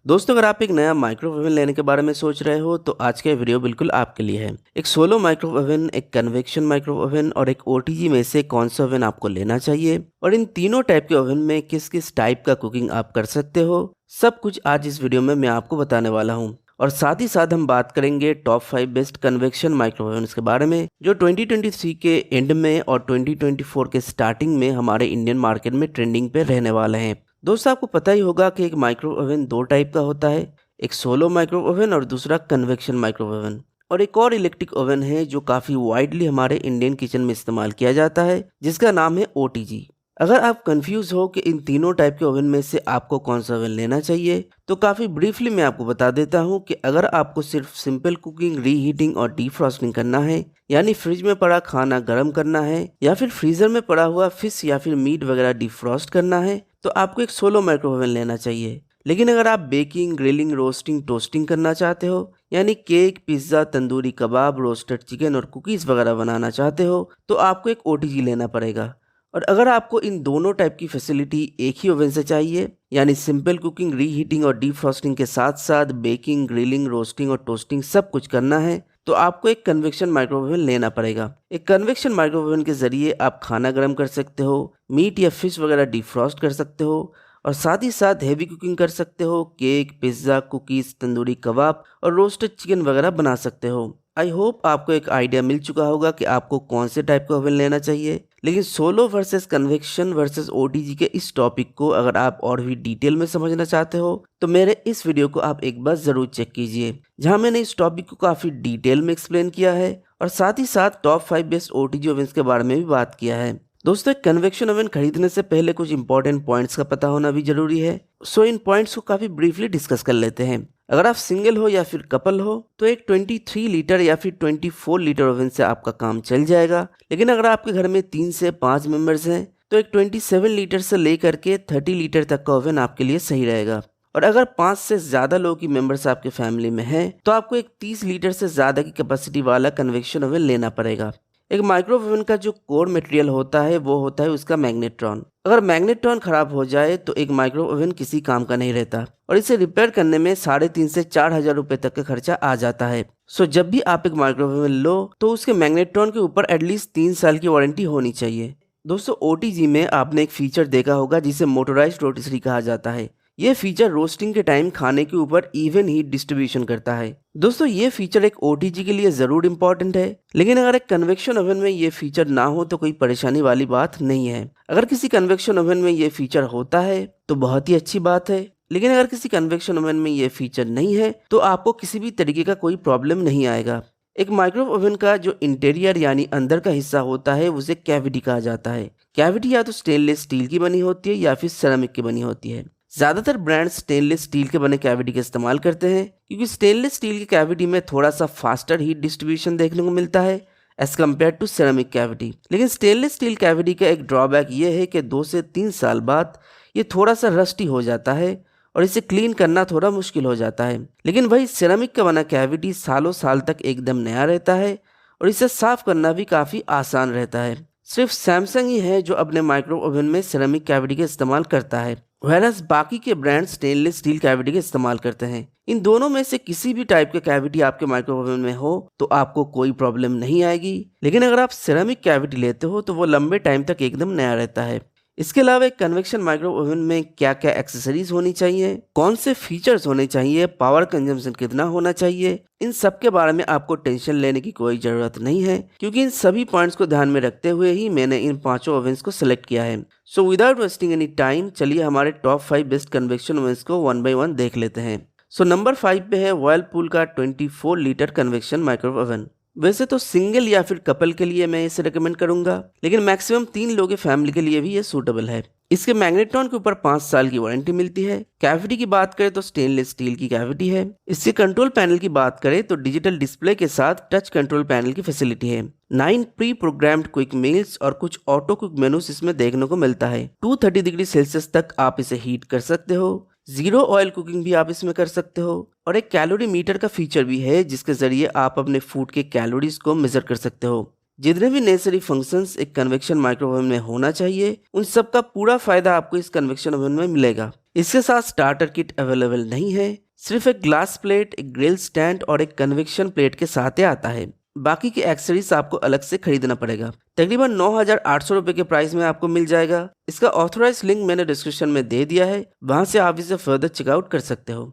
दोस्तों, अगर आप एक नया माइक्रो ओवन लेने के बारे में सोच रहे हो तो आज का ये वीडियो बिल्कुल आपके लिए है। एक सोलो माइक्रो ओवन, एक कन्वेक्शन माइक्रो ओवन और एक ओटीजी में से कौन सा ओवन आपको लेना चाहिए और इन तीनों टाइप के ओवन में किस किस टाइप का कुकिंग आप कर सकते हो, सब कुछ आज इस वीडियो में मैं आपको बताने वाला हूँ। और साथ ही साथ हम बात करेंगे top 5 best convection micro oven के बारे में जो 2023 के एंड में और 2024 के स्टार्टिंग में हमारे इंडियन मार्केट में ट्रेंडिंग पे रहने वाले हैं। दोस्तों, आपको पता ही होगा कि एक माइक्रो ओवन दो टाइप का होता है, एक सोलो माइक्रो ओवन और दूसरा कन्वेक्शन माइक्रो ओवन। और एक और इलेक्ट्रिक ओवन है जो काफ़ी वाइडली हमारे इंडियन किचन में इस्तेमाल किया जाता है, जिसका नाम है ओटीजी। अगर आप कंफ्यूज हो कि इन तीनों टाइप के ओवन में से आपको कौन सा ओवन लेना चाहिए, तो काफ़ी ब्रीफली मैं आपको बता देता हूं कि अगर आपको सिर्फ सिंपल कुकिंग, रीहीटिंग और डीफ्रॉस्टिंग करना है, यानी फ्रिज में पड़ा खाना गर्म करना है या फिर फ्रीजर में पड़ा हुआ फिश या फिर मीट वगैरह डिफ्रॉस्ट करना है, तो आपको एक सोलो माइक्रो ओवन लेना चाहिए। लेकिन अगर आप बेकिंग, ग्रिलिंग, रोस्टिंग, टोस्टिंग करना चाहते हो, यानी केक, पिज्ज़ा, तंदूरी कबाब, रोस्टेड चिकन और कुकीज़ वगैरह बनाना चाहते हो, तो आपको एक ओटीजी लेना पड़ेगा। और अगर आपको इन दोनों टाइप की फैसिलिटी एक ही ओवन से चाहिए, यानी सिंपल कुकिंग, रीहीटिंग और डीफ्रॉस्टिंग के साथ साथ बेकिंग, ग्रिलिंग, रोस्टिंग और टोस्टिंग सब कुछ करना है, तो आपको एक कन्वेक्शन माइक्रो ओवन लेना पड़ेगा। एक कन्वेक्शन माइक्रो ओवन के जरिए आप खाना गर्म कर सकते हो, मीट या फिश वगैरह डिफ्रॉस्ट कर सकते हो और साथ ही साथ हेवी कुकिंग कर सकते हो, केक, पिज्ज़ा, कुकीज़, तंदूरी कबाब और रोस्टेड चिकन वगैरह बना सकते हो। आई होप आपको एक आइडिया मिल चुका होगा कि आपको कौन से टाइप का ओवन लेना चाहिए। लेकिन solo versus convection versus OTG के इस टॉपिक को अगर आप और भी डिटेल में समझना चाहते हो, तो मेरे इस वीडियो को आप एक बार ज़रूर चेक कीजिए, जहां मैंने इस टॉपिक को काफ़ी डिटेल में एक्सप्लेन किया है और साथ ही साथ टॉप 5 बेस्ट ओटीजी ओवन के बारे में भी बात किया है। दोस्तों, एक कन्वेक्शन ओवन खरीदने से पहले कुछ इंपॉर्टेंट पॉइंट्स का पता होना भी जरूरी है। सो इन पॉइंट्स को काफ़ी ब्रीफली डिस्कस कर लेते हैं। अगर आप सिंगल हो या फिर कपल हो तो एक 23 लीटर या फिर 24 लीटर ओवन से आपका काम चल जाएगा। लेकिन अगर आपके घर में 3 से 5 मेंबर्स हैं तो एक 27 लीटर से लेकर के 30 लीटर तक का ओवन आपके लिए सही रहेगा। और अगर 5 से ज़्यादा लोग की मेंबर्स आपके फैमिली में हैं तो आपको एक 30 लीटर से ज़्यादा की कैपेसिटी वाला कन्वेक्शन ओवन लेना पड़ेगा। एक माइक्रो ओवन का जो कोर मटेरियल होता है वो होता है उसका मैग्नेट्रॉन। अगर मैग्नेट्रॉन खराब हो जाए तो एक माइक्रो ओवन किसी काम का नहीं रहता और इसे रिपेयर करने में 3,500 से 4,000 रुपए तक का खर्चा आ जाता है। सो जब भी आप एक माइक्रो ओवन लो तो उसके मैग्नेट्रॉन के ऊपर एटलीस्ट 3 साल की वारंटी होनी चाहिए। दोस्तों, ओटीजी में आपने एक फीचर देखा होगा जिसे मोटोराइज्ड रोटिसरी कहा जाता है। ये फीचर रोस्टिंग के टाइम खाने के ऊपर इवन हीट डिस्ट्रीब्यूशन करता है। दोस्तों, ये फीचर एक ओटीजी के लिए जरूर इंपॉर्टेंट है, लेकिन अगर एक कन्वेक्शन ओवन में ये फीचर ना हो तो कोई परेशानी वाली बात नहीं है। अगर किसी कन्वेक्शन ओवन में ये फीचर होता है तो बहुत ही अच्छी बात है, लेकिन अगर किसी कन्वेक्शन ओवन में ये फीचर नहीं है तो आपको किसी भी तरीके का कोई प्रॉब्लम नहीं आएगा। एक माइक्रो ओवन का जो इंटीरियर यानी अंदर का हिस्सा होता है उसे कैविटी कहा जाता है। कैविटी या तो स्टेनलेस स्टील की बनी होती है या फिर सेरामिक की बनी होती है। ज़्यादातर ब्रांड स्टेनलेस स्टील के बने कैविटी का इस्तेमाल करते हैं क्योंकि स्टेनलेस स्टील की कैविटी में थोड़ा सा फास्टर हीट डिस्ट्रीब्यूशन देखने को मिलता है as compared to ceramic cavity. लेकिन स्टेनलेस स्टील कैविटी का एक ड्रॉबैक ये है कि 2 से 3 साल बाद ये थोड़ा सा रस्टी हो जाता है और इसे क्लीन करना थोड़ा मुश्किल हो जाता है। लेकिन वही सेरामिक का बना कैविटी सालों साल तक एकदम नया रहता है और इसे साफ करना भी काफ़ी आसान रहता है। सिर्फ सैमसंग ही है जो अपने माइक्रो ओवन में सेरामिक कैविटी का इस्तेमाल करता है, वhereas बाकी के ब्रांड स्टेनलेस स्टील कैविटी का इस्तेमाल करते हैं। इन दोनों में से किसी भी टाइप के कैविटी आपके माइक्रो ओवन में हो तो आपको कोई प्रॉब्लम नहीं आएगी। लेकिन अगर आप सेरामिक कैविटी लेते हो तो वो लंबे टाइम तक एकदम नया रहता है। इसके अलावा एक कन्वेक्शन माइक्रो ओवन में क्या क्या एक्सेसरीज होनी चाहिए, कौन से फीचर्स होने चाहिए, पावर कंजम्पशन कितना होना चाहिए, इन सब के बारे में आपको टेंशन लेने की कोई ज़रूरत नहीं है क्योंकि इन सभी पॉइंट्स को ध्यान में रखते हुए ही मैंने इन पांचों ओवन्स को सिलेक्ट किया है। So without wasting any time चलिए हमारे टॉप 5 बेस्ट कन्वेक्शन ओवन्स को 1 बाय 1 देख लेते हैं। सो नंबर 5 पे है वर्लपूल का 24 लीटर कन्वेक्शन माइक्रो ओवन। वैसे तो सिंगल या फिर कपल के लिए मैं इसे रेकमेंड करूंगा, लेकिन मैक्सिमम 3 लोगों के फैमिली के लिए भी ये सूटेबल है। इसके मैग्नेट्रॉन के ऊपर 5 साल की वारंटी मिलती है। कैविटी की बात करें तो स्टेनलेस स्टील की कैविटी है। इसके कंट्रोल पैनल की बात करें तो डिजिटल डिस्प्ले के साथ टच कंट्रोल पैनल की फैसिलिटी है। 9 प्री प्रोग्राम्ड क्विक मील्स और कुछ ऑटो कुक मेनूस इसमें देखने को मिलता है। 230 डिग्री सेल्सियस तक आप इसे हीट कर सकते हो। 0 ऑयल कुकिंग भी आप इसमें कर सकते हो और एक कैलोरी मीटर का फीचर भी है जिसके जरिए आप अपने फूड के कैलोरीज को मेजर कर सकते हो। जितने भी नेसेसरी फंक्शंस एक कन्वेक्शन माइक्रो ओवन में होना चाहिए उन सब का पूरा फायदा आपको इस कन्वेक्शन ओवन में मिलेगा। इसके साथ स्टार्टर किट अवेलेबल नहीं है, सिर्फ एक ग्लास प्लेट, एक ग्रिल स्टैंड और एक कन्वेक्शन प्लेट के साथ ही आता है। बाकी की एक्सेसरीज आपको अलग से खरीदना पड़ेगा। तकरीबन 9,800 रुपए के प्राइस में आपको मिल जाएगा। इसका ऑथोराइज लिंक मैंने डिस्क्रिप्शन में दे दिया है, वहां से आप इसे फर्दर चेकआउट कर सकते हो।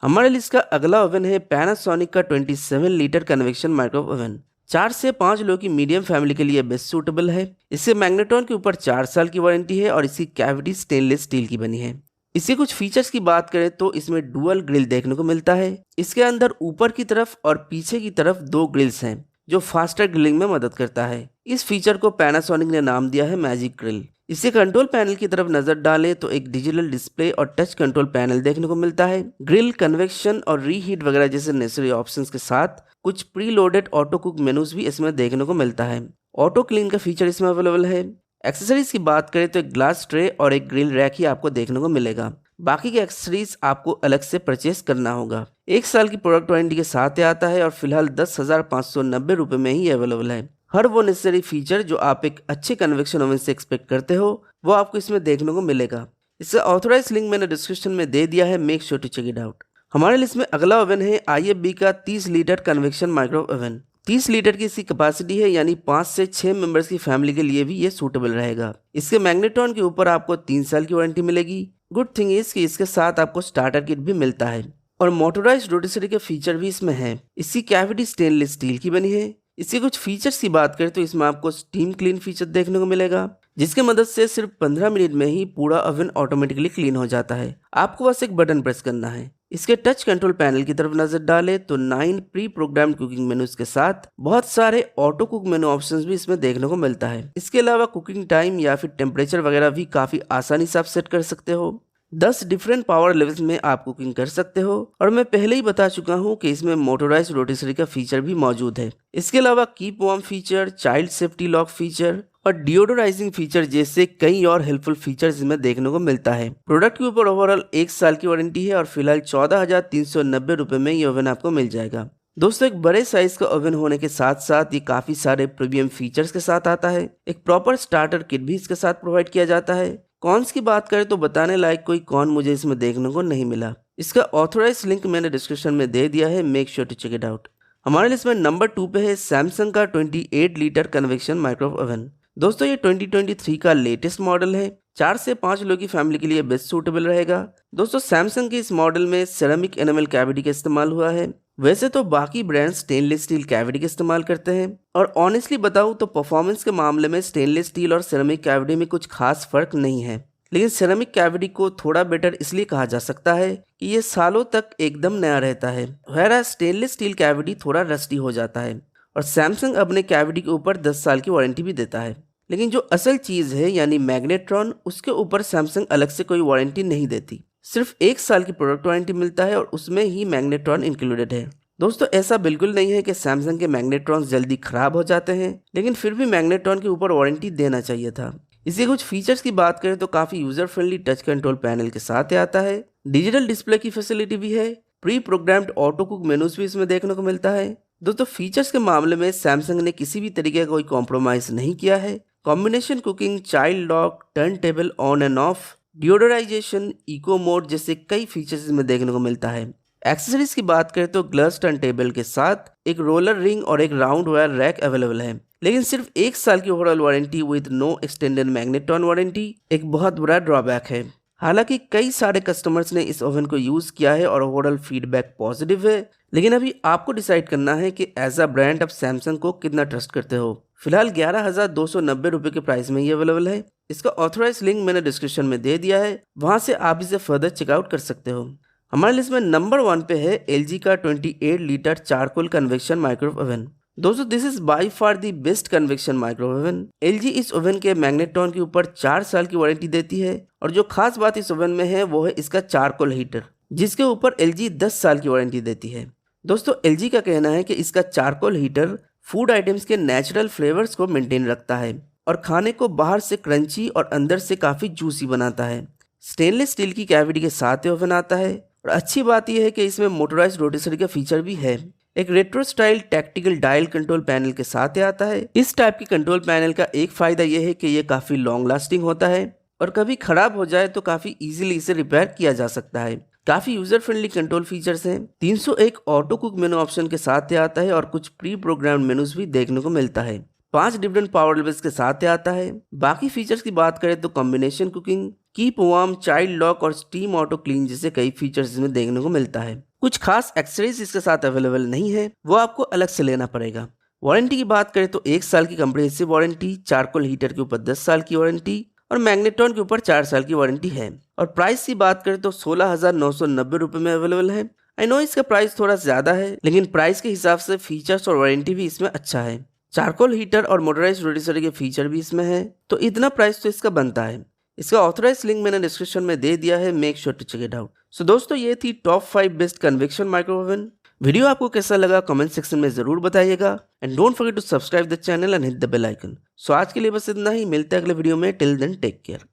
हमारे लिस्ट का अगला ओवन है पैनासोनिक का 27 लीटर कन्वेक्शन माइक्रोवेव ओवन। 4 से 5 लोगों की मीडियम फैमिली के लिए बेस्ट सूटेबल है। इसके मैग्नेट्रॉन के ऊपर 4 साल की वारंटी है और इसकी कैविटी स्टेनलेस स्टील की बनी है। इसके कुछ फीचर्स की बात करें तो इसमें डुअल ग्रिल देखने को मिलता है। इसके अंदर ऊपर की तरफ और पीछे की तरफ 2 ग्रिल्स हैं जो फास्टर ग्रिलिंग में मदद करता है। इस फीचर को पैनासोनिक ने नाम दिया है मैजिक ग्रिल। इसके कंट्रोल पैनल की तरफ नजर डालें तो एक डिजिटल डिस्प्ले और टच कंट्रोल पैनल देखने को मिलता है। ग्रिल, कन्वेक्शन और रीहीट वगैरह जैसे नेसेसरी ऑप्शंस के साथ कुछ pre loaded auto cook menus भी इसमें देखने को मिलता है। ऑटो क्लीन का फीचर इसमें अवेलेबल है। एक्सेसरीज की बात करें तो एक ग्लास ट्रे और एक ग्रिल रैक ही आपको देखने को मिलेगा। बाकी के एक्सेसरीज आपको अलग से परचेस करना होगा। 1 साल की प्रोडक्ट वारंटी के साथ आता है और फिलहाल 10,590 रुपए में ही अवेलेबल है। हर वो नेसेसरी फीचर जो आप एक अच्छे कन्वेक्शन ओवन से एक्सपेक्ट करते हो वो आपको इसमें देखने को मिलेगा। इसका ऑथोराइज लिंक मैंने डिस्क्रिप्शन में दे दिया है, make sure to check it out. हमारे लिस्ट में अगला ओवन है IFB का 30 litre convection microwave oven. 30 litre की इसकी कैपेसिटी है, यानी 5 से 6 मेंबर्स की फैमिली के लिए भी ये सूटेबल रहेगा। इसके मैग्नेट्रॉन के ऊपर आपको 3 साल की वारंटी मिलेगी। गुड थिंग इज कि इसके साथ आपको स्टार्टर किट भी मिलता है और मोटराइज्ड रोटिसरी के फीचर भी इसमें है। इसकी कैविटी स्टेनलेस स्टील की बनी है। इसके कुछ फीचर्स की बात करें तो इसमें आपको स्टीम क्लीन फीचर देखने को मिलेगा, जिसके मदद से सिर्फ 15 मिनट में ही पूरा ओवन ऑटोमेटिकली क्लीन हो जाता है। आपको बस एक बटन प्रेस करना है। इसके टच कंट्रोल पैनल की तरफ नजर डालें तो 9 प्री प्रोग्राम्ड कुकिंग मेनूज के साथ बहुत सारे ऑटो कुक मेनू ऑप्शंस भी इसमें देखने को मिलता है। इसके अलावा कुकिंग टाइम या फिर टेम्परेचर वगैरह भी काफी आसानी से आप सेट कर सकते हो। 10 डिफरेंट पावर लेवल्स में आप कुकिंग कर सकते हो और मैं पहले ही बता चुका हूं कि इसमें मोटराइज्ड रोटिसरी का फीचर भी मौजूद है। इसके अलावा keep warm feature, child safety lock feature और डिओडोराइजिंग फीचर जैसे कई और हेल्पफुल फीचर्स इसमें देखने को मिलता है। प्रोडक्ट के ऊपर ओवरऑल 1 साल की वारंटी है और फिलहाल 14,390 रुपए में ये ओवन आपको मिल जाएगा। दोस्तों, एक बड़े साइज का ओवन होने के साथ साथ ये काफी सारे प्रीमियम फीचर्स के साथ आता है। एक प्रॉपर स्टार्टर किट भी इसके साथ प्रोवाइड किया जाता है। कॉन्स की बात करें तो बताने लायक कोई कॉन मुझे इसमें देखने को नहीं मिला। इसका ऑथोराइज लिंक मैंने डिस्क्रिप्शन में दे दिया है, make sure to check it out. हमारे लिस्ट में नंबर 2 पे है सैमसंग का 28 लीटर कन्वेक्शन माइक्रोवेव ओवन। दोस्तों, ये 2023 का लेटेस्ट मॉडल है। 4 से 5 लोगों की फैमिली के लिए बेस्ट सूटेबल रहेगा। दोस्तों, सैमसंग के इस मॉडल में सेरामिक एनामेल कैविटी का इस्तेमाल हुआ है। वैसे तो बाकी ब्रांड स्टेनलेस स्टील कैविटी का इस्तेमाल करते हैं और ऑनेस्टली बताऊं तो परफॉर्मेंस के मामले में स्टेनलेस स्टील और सेरामिक कैविटी में कुछ खास फर्क नहीं है। लेकिन सेरामिक कैविटी को थोड़ा बेटर इसलिए कहा जा सकता है कि ये सालों तक एकदम नया रहता है, वह स्टेनलेस स्टील कैविटी थोड़ा रस्टी हो जाता है। और सैमसंग अपने कैविटी के ऊपर 10 साल की वारंटी भी देता है। लेकिन जो असल चीज है यानी मैग्नेट्रॉन, उसके ऊपर सैमसंग अलग से कोई वारंटी नहीं देती। सिर्फ 1 साल की प्रोडक्ट वारंटी मिलता है और उसमें ही मैग्नेट्रॉन इंक्लूडेड है। दोस्तों, ऐसा बिल्कुल नहीं है कि सैमसंग के मैग्नेट्रॉन जल्दी खराब हो जाते हैं, लेकिन फिर भी मैग्नेट्रॉन के ऊपर वारंटी देना चाहिए था। इसके कुछ फीचर्स की बात करें तो काफी user friendly touch control panel के साथ आता है। डिजिटल डिस्प्ले की फैसिलिटी भी है। Pre programmed auto cook menus भी इसमें देखने को मिलता है। दोस्तों, फीचर्स के मामले में सैमसंग ने किसी भी तरीके का कोई कॉम्प्रोमाइज नहीं किया है। Combination cooking, child lock, turn table on and off, deodorisation, eco mode जैसे कई फीचर्स इसमें देखने को मिलता है। एक्सेसरीज की बात करें तो ग्लास टर्न टेबल के साथ एक रोलर रिंग और एक राउंड वायर रैक अवेलेबल है। लेकिन सिर्फ 1 साल की overall warranty with no extended magnetron warranty एक बहुत बड़ा ड्रॉबैक है। हालांकि कई सारे कस्टमर्स ने इस ओवन को यूज किया है और ओवरऑल फीडबैक पॉजिटिव है। लेकिन अभी आपको डिसाइड करना है कि एज अ ब्रांड आप सैमसंग को कितना ट्रस्ट करते हो। फिलहाल 11,290 रुपए के प्राइस में ये अवेलेबल है। इसका ऑथोराइज लिंक मैंने डिस्क्रिप्शन में दे दिया है, वहां से आप इसे फर्दर चेकआउट कर सकते हो। हमारे लिस्ट में नंबर 1 पे है LG का 28 litre charcoal convection microwave oven. दोस्तों, this is by far the best convection microwave oven. LG इस ओवन के मैग्नेट्रॉन के ऊपर 4 साल की वारंटी देती है और जो खास बात इस ओवन में है वो है इसका चारकोल हीटर, जिसके ऊपर LG 10 साल की वारंटी देती है। दोस्तों, LG का कहना है कि इसका चारकोल हीटर फूड आइटम्स के नेचुरल फ्लेवर्स को मेंटेन रखता है और खाने को बाहर से क्रंची और अंदर से काफी जूसी बनाता है। स्टेनलेस स्टील की कैविटी के साथ ओवन आता है और अच्छी बात यह है कि इसमें मोटराइज्ड रोटिसरी का फीचर भी है। एक retro style tactical dial control panel के साथ आता है। इस टाइप की कंट्रोल पैनल का एक फायदा यह है कि यह काफी लॉन्ग लास्टिंग होता है। और कभी खराब हो जाए तो काफी इजीली इसे रिपेयर किया जा सकता है। काफी यूजर फ्रेंडली कंट्रोल फीचर्स हैं। 301 ऑटो कुक मेनू ऑप्शन के साथ ये आता है और कुछ प्री प्रोग्राम्ड मेनूज भी देखने को मिलता है। 5 डिफरेंट पावर लेवल्स के साथ ये आता है। बाकी फीचर्स की बात करें तो combination cooking, keep warm, child lock और स्टीम ऑटो क्लीन जैसे कई फीचर्स इसमें देखने को मिलता है। कुछ खास एक्सेसरीज इसके साथ अवेलेबल नहीं है, वो आपको अलग से लेना पड़ेगा। वारंटी की बात करें तो 1 साल की कंप्रिहेंसिव वारंटी, चारकोल हीटर के ऊपर 10 साल की वारंटी और मैग्नेट्रॉन के ऊपर 4 साल की वारंटी है। और प्राइस की बात करें तो 16,990 रुपये में अवेलेबल है। आई नो इसका प्राइस थोड़ा ज्यादा है, लेकिन प्राइस के हिसाब से फीचर्स और वारंटी भी इसमें अच्छा है। चारकोल हीटर और मोटराइज रोटिसरी के फीचर भी इसमें है, तो इतना प्राइस तो इसका बनता है। इसका ऑथराइज लिंक मैंने डिस्क्रिप्शन में दे दिया है, make sure to check it out. So दोस्तों, ये थी top 5 best convection microwave. Video आपको कैसा लगा कमेंट सेक्शन में जरूर बताइएगा and don't forget to subscribe the channel and hit the bell icon. So आज के लिए बस इतना ही, मिलते हैं अगले वीडियो में। Till then take care.